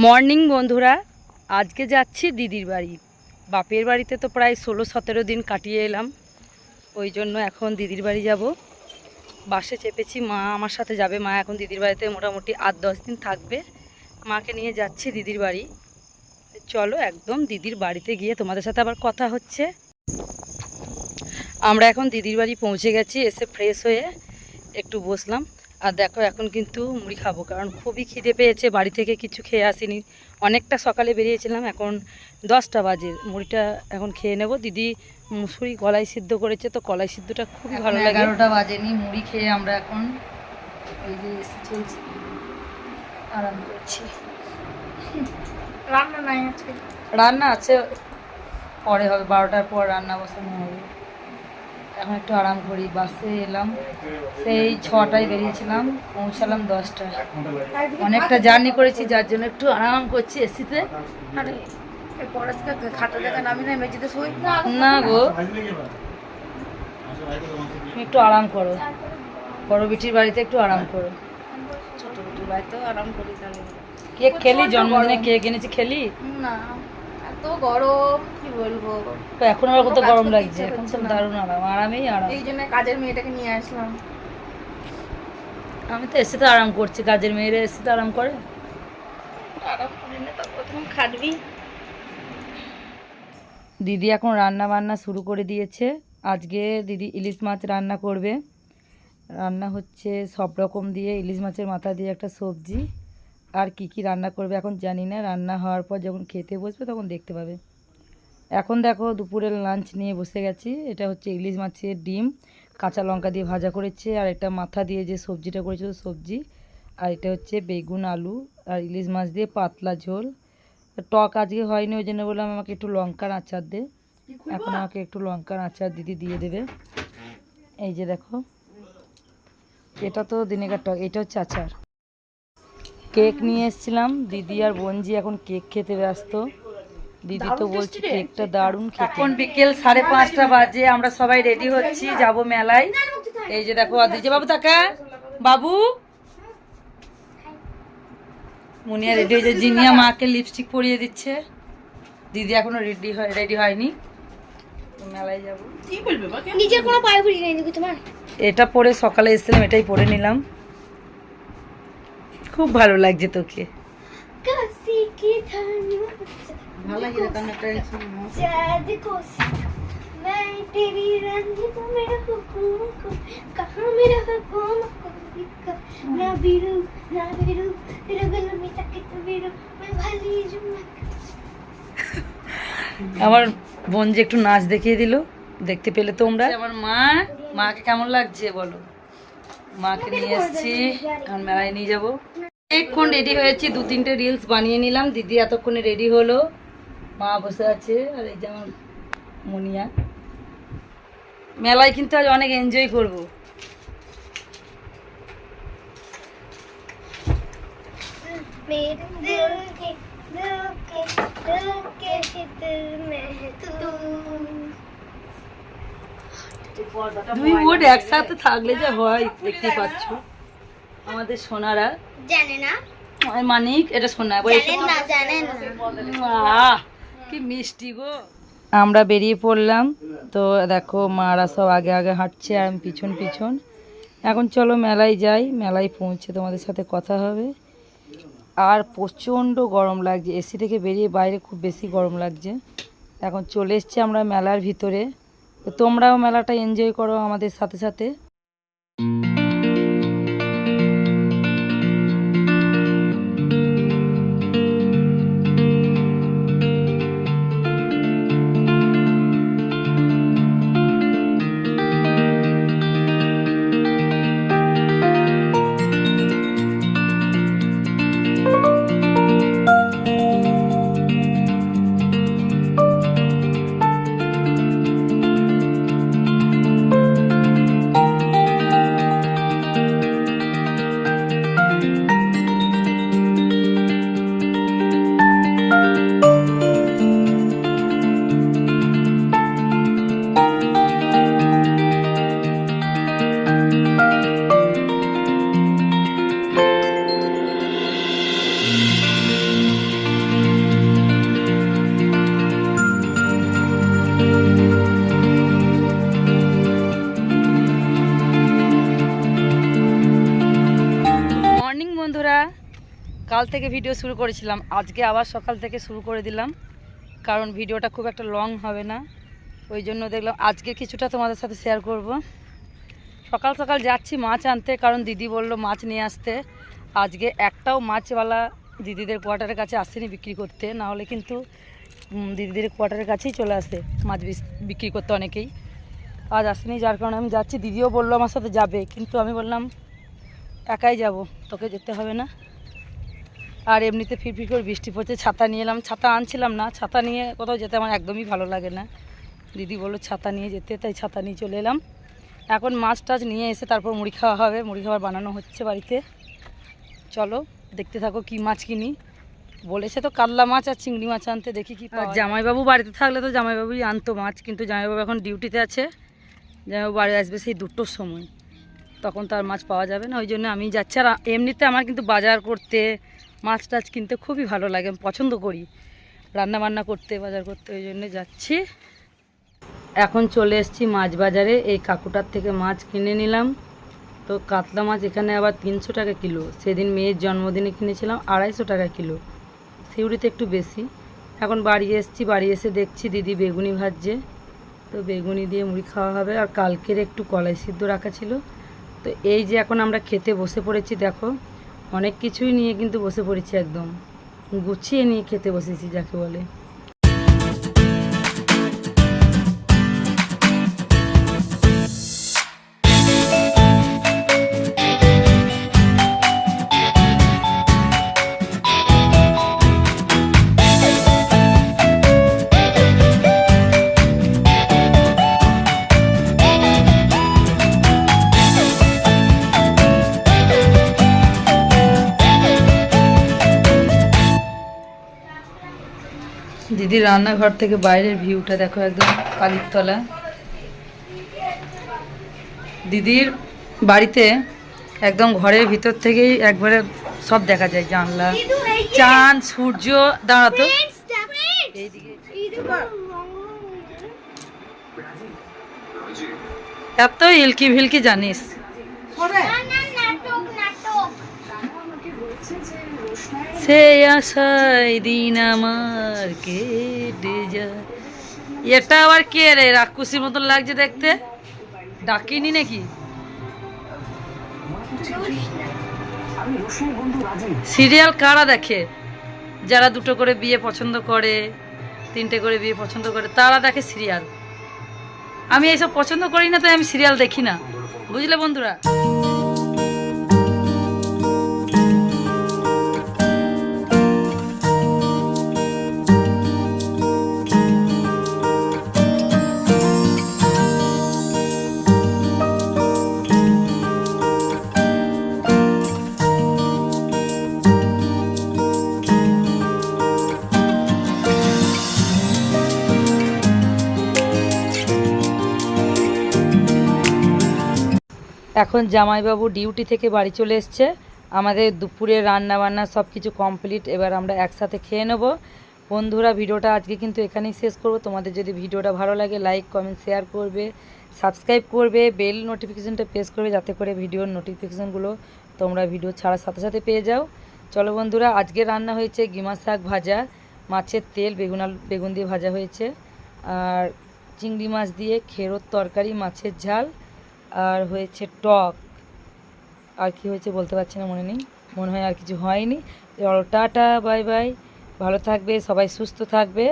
Morning বন্ধুরা, আজকে যাচ্ছি দিদির বাড়ি। বাপের বাড়িতে তো প্রায় 16-17 দিন কাটিয়ে এলাম, ওই জন্য এখন দিদির বাড়ি যাব। বাসে চেপেছি, মা আমার সাথে যাবে। মা এখন দিদির বাড়িতে মোটামুটি 8-10 দিন থাকবে। মাকে নিয়ে যাচ্ছি দিদির বাড়ি। চলো একদম দিদির বাড়িতে গিয়ে তোমাদের সাথে আবার কথা হচ্ছে। আমরা এখন দিদির বাড়ি পৌঁছে গেছি। এসে ফ্রেশ হয়ে একটু বসলাম। আর দেখো এখন কিন্তু মুড়ি খাবো, কারণ খুবই খিদে পেয়েছে। বাড়ি থেকে কিছু খেয়ে আসিনি, অনেকটা সকালে বেরিয়েছিলাম। এখন 10টা বাজে, মুড়িটা এখন খেয়ে নেব। দিদি মুসুরি কলাই সিদ্ধ করেছে, তো কলাই সিদ্ধটা খুবই ভালো লাগে। 11টা বাজেনি, মুড়ি খেয়ে আমরা এখন এই যে এসে চলছি, আরাম করছি। রান্না নাই আজকে? রান্না আছে, পরে হবে, 12টার পর রান্না বসানো হবে। এখন একটু আরাম করি। বাসে এলাম সেই 6টায় বেরিয়েছিলাম, পৌঁছালাম 10টায়। অনেকটা জার্নি করেছি, যার জন্য একটু আরাম করছি এসিতে। আরে এই পড়াশোনা খাতা দেখা নামি না, মেঝেতে শুই না গো, তুমি একটু আরাম করো, বড় বিটির বাড়িতে একটু আরাম করো। ছোট বিটির বাড়িতেও আরাম করি। তাহলে কেক খেলি? জন্মদিনে কেক এনেছি, খেলি? না, এত গরম কি বলবো। তো এখন আবার কত গরম লাগছে, এখন তো দারুণ আরাম, আরামেই আরাম। এই জন্য কাজের মেয়েটাকে নিয়ে আসলাম। আমি তো এসিতে আরাম করছি, কাজের মেয়েরা এসিতে আরাম করে? আরাম করি না, তারপর তুমি খাটবি। দিদি এখন রান্না বান্না শুরু করে দিয়েছে। আজকে দিদি ইলিশ মাছ রান্না করবে। রান্না হচ্ছে সব রকম দিয়ে, ইলিশ মাছের মাথা দিয়ে একটা সবজি, আর কি কি রান্না করবে এখন জানি না। রান্না হওয়ার পর যখন খেতে বসবে তখন দেখতে পাবে। এখন দেখো দুপুরের লাঞ্চ নিয়ে বসে গেছি। এটা হচ্ছে ইলিশ মাছের ডিম কাঁচা লঙ্কা দিয়ে ভাজা করেছে, আর এটা মাথা দিয়ে যে সবজিটা করেছিল সবজি, আর এটা হচ্ছে বেগুন আলু আর ইলিশ মাছ দিয়ে পাতলা ঝোল। টক আজকে হয়নি, ওই জন্য বললাম আমাকে একটু লঙ্কার আচার দে। এখন আমাকে একটু লঙ্কার আচার দিদি দিয়ে দেবে। এই যে দেখো, এটা তো দিনেকার টক, এটা হচ্ছে আচার। কেক নিয়ে এসেছিলাম, দিদি আর বোনজি এখন কেক খেতে ব্যস্ত। দিদি তো বলছে কেকটা দারুণ খেতে। এখন বিকেল 5:30টা বাজে, আমরা সবাই রেডি হচ্ছি, যাব মেলায়। এই যে দেখো, আর দিদি বাবু তাকা, বাবু মুনিয়া রেডি হয়েছে, জিনিয়া মাকে লিপস্টিক পরিয়ে দিচ্ছে। দিদি এখনো রেডি হয়নি, মেলায় যাবো। নিজের কোনো পায়ে ভরি নাই দেখো তোমার। এটা পরে সকালে এসেছিলাম, এটাই পরে নিলাম। খুব ভালো লাগছে তোকে। ভালো লাগে না কারণ একটা मैं तेरी रंग तो मेरा हुक्म कहाँ मेरा हुक्म ना बिरू तेरा गल में तक तो बिरू मैं भली जुम्मा। আমার বোন যে একটু নাচ দেখিয়ে দিল, দেখতে পেলে তোমরা। আমার মাকে কেমন লাগছে বলো। মাকে নিয়ে এসেছি, এখন মেলায় নিয়ে যাবো। অনেকক্ষণ রেডি হয়েছি, 2-3টে রিলস বানিয়ে নিলাম। দিদি এতক্ষণে রেডি হলো, মা বসে আছে, আর এই যেমন মুনিয়া। মেলায় কিন্তু আজ অনেক এনজয় করবো। দুই বোন একসাথে থাকলে যে হয় দেখতেই পাচ্ছ। আমাদের সোনারা জানে না, মানিক এটা সোনা কি মিষ্টি গো। আমরা বেরিয়ে পড়লাম, তো দেখো মারা সব আগে আগে হাঁটছে আর আমি পিছন পিছন। এখন চলো মেলায় যাই, মেলায় পৌঁছে তোমাদের সাথে কথা হবে। আর প্রচণ্ড গরম লাগছে, এসি থেকে বেরিয়ে বাইরে খুব বেশি গরম লাগছে। এখন চলে এসছি আমরা মেলার ভিতরে, তো তোমরাও মেলাটা এনজয় করো আমাদের সাথে সাথে। কাল থেকে ভিডিও শুরু করেছিলাম, আজকে আবার সকাল থেকে শুরু করে দিলাম, কারণ ভিডিওটা খুব একটা লং হবে না, ওই জন্য দেখলাম আজকে কিছুটা তোমাদের সাথে শেয়ার করব। সকাল সকাল যাচ্ছি মাছ আনতে, কারণ দিদি বলল মাছ নিয়ে আসতে। আজকে একটাও মাছওয়ালা দিদিদের কোয়ার্টারের কাছে আসেনি বিক্রি করতে, না হলে কিন্তু দিদিদের কোয়ার্টারের কাছেই চলে আসে মাছ বিক্রি করতে অনেকেই। আজ আসেনি, যার কারণে আমি যাচ্ছি। দিদিও বললো আমার সাথে যাবে, কিন্তু আমি বললাম একাই যাব, তোকে যেতে হবে না। আর এমনিতে ফিরফির করে বৃষ্টি পড়ছে, ছাতা নিয়ে এলাম। ছাতা আনছিলাম না, ছাতা নিয়ে কোথাও যেতে আমার একদমই ভালো লাগে না। দিদি বললো ছাতা নিয়ে যেতে, তাই ছাতা নিয়ে চলে এলাম। এখন মাছ টাছ নিয়ে এসে তারপর মুড়ি খাওয়া হবে। মুড়ি খাবার বানানো হচ্ছে বাড়িতে। চলো দেখতে থাকো কি মাছ কিনি। বলেছে তো কাতলা মাছ আর চিংড়ি মাছ আনতে, দেখি কি পাওয়া যায়। জামাইবাবু বাড়িতে থাকলে তো জামাইবাবুই আনতো মাছ, কিন্তু জামাইবাবু এখন ডিউটিতে আছে। জামাইবাবু বাড়ি আসবে সেই 2টোর সময়, তখন তার মাছ পাওয়া যাবে না, ওই জন্য আমি যাচ্ছি। আর এমনিতে আমার কিন্তু বাজার করতে, মাছ টাছ কিনতে খুবই ভালো লাগে, আমি পছন্দ করি রান্না বান্না করতে, বাজার করতে, ওই জন্য যাচ্ছি। এখন চলে এসেছি মাছ বাজারে। এই কাকুটার থেকে মাছ কিনে নিলাম। তো কাতলা মাছ এখানে আবার 300 টাকা কিলো। সেদিন মেয়ের জন্মদিনে কিনেছিলাম 250 টাকা কিলো, সিউড়িতে একটু বেশি। এখন বাড়ি এসেছি, বাড়ি এসে দেখছি দিদি বেগুনি ভাজছে, তো বেগুনি দিয়ে মুড়ি খাওয়া হবে। আর কালকের একটু কলাই সিদ্ধ রাখা ছিল। তো এই যে এখন আমরা খেতে বসে পড়েছি, দেখো অনেক কিছুই নিয়ে কিন্তু বসে পড়েছি, একদম গুছিয়ে নিয়ে খেতে বসেছি যাকে বলে। দিদির রান্নাঘর থেকে বাইরের ভিউটা দেখো, একদম কালির তলা। দিদির বাড়িতে একদম ঘরের ভিতর থেকেই একবারে সব দেখা যায়, জানলা, চাঁদ, সূর্য। দাঁড়াতো এইদিকে এত হিলকি ভিলকি জানিস। সে আশায় দিন আমার কেটে যায়। এটা আবার কে রে, রাক্ষসীর মতন লাগছে দেখতে, ডাকিনি নাকি? সিরিয়াল কারা দেখে? যারা 2টো করে বিয়ে পছন্দ করে, 3টে করে বিয়ে পছন্দ করে, তারা দেখে সিরিয়াল। আমি এইসব পছন্দ করি না, তাই আমি সিরিয়াল দেখি না, বুঝলে বন্ধুরা। এখন জামাইবাবু ডিউটি থেকে বাড়ি চলে এসছে। আমাদের দুপুরে রান্না বান্না সব কিছু কমপ্লিট। এবার আমরা একসাথে খেয়ে নেব। বন্ধুরা ভিডিওটা আজকে কিন্তু এখানেই শেষ করব। তোমাদের যদি ভিডিওটা ভালো লাগে লাইক কমেন্ট শেয়ার করবে, সাবস্ক্রাইব করবে, বেল নোটিফিকেশানটা প্রেস করবে, যাতে করে ভিডিওর নোটিফিকেশানগুলো তোমরা ভিডিও ছাড়ার সাথে সাথে পেয়ে যাও। চলো বন্ধুরা, আজকে রান্না হয়েছে গিমা শাক ভাজা, মাছের তেল, বেগুন দিয়ে ভাজা হয়েছে, আর চিংড়ি মাছ দিয়ে খেরোর তরকারি, মাছের ঝাল, আর হয়েছে টক। আর কি হয়েছে বলতে পারছি না, মনে নেই, মনে হয় আর কিছু হয়নি। চলো টাটা, বাই বাই, ভালো থাকবে সবাই, সুস্থ থাকবে,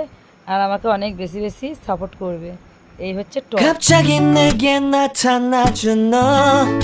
আর আমাকে অনেক বেশি বেশি সাপোর্ট করবে। এই হচ্ছে টক।